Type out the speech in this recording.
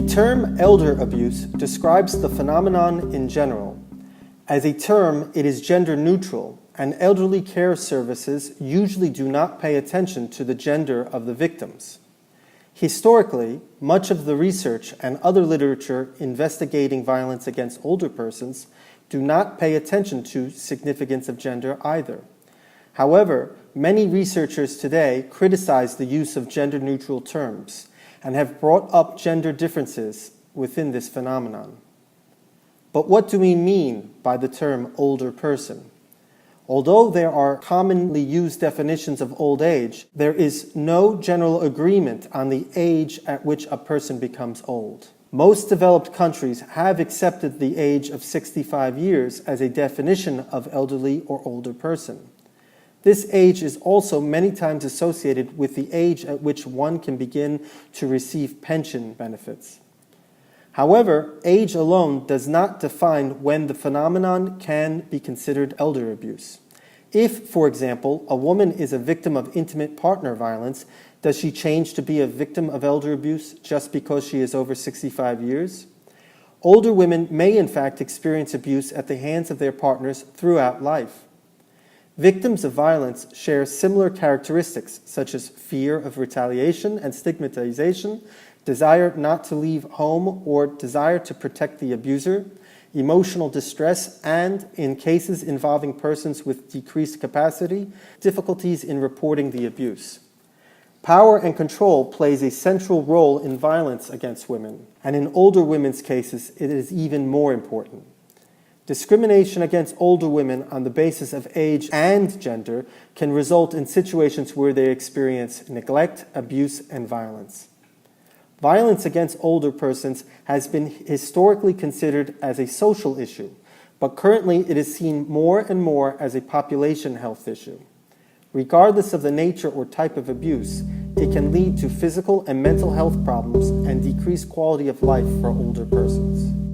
term elder abuse describes the phenomenon in general. As a term, it is gender neutral, and elderly care services usually do not pay attention to the gender of the victims. Historically, much of the research and other literature investigating violence against older persons do not pay attention to significance of gender either. However, many researchers today criticize the use of gender-neutral terms and have brought up gender differences within this phenomenon. But what do we mean by the term older person? Although there are commonly used definitions of old age, there is no general agreement on the age at which a person becomes old. Most developed countries have accepted the age of 65 years as a definition of elderly or older person. This age is also many times associated with the age at which one can begin to receive pension benefits. However, age alone does not define when the phenomenon can be considered elder abuse. If, for example, a woman is a victim of intimate partner violence, does she change to be a victim of elder abuse just because she is over 65 years? Older women may in fact experience abuse at the hands of their partners throughout life. Victims of violence share similar characteristics such as fear of retaliation and stigmatization, desire not to leave home or desire to protect the abuser, emotional distress, and, in cases involving persons with decreased capacity, difficulties in reporting the abuse. Power and control plays a central role in violence against women, and in older women's cases, it is even more important. Discrimination against older women on the basis of age and gender can result in situations where they experience neglect, abuse, and violence. Violence against older persons has been historically considered as a social issue, but currently it is seen more and more as a population health issue. Regardless of the nature or type of abuse, it can lead to physical and mental health problems and decreased quality of life for older persons.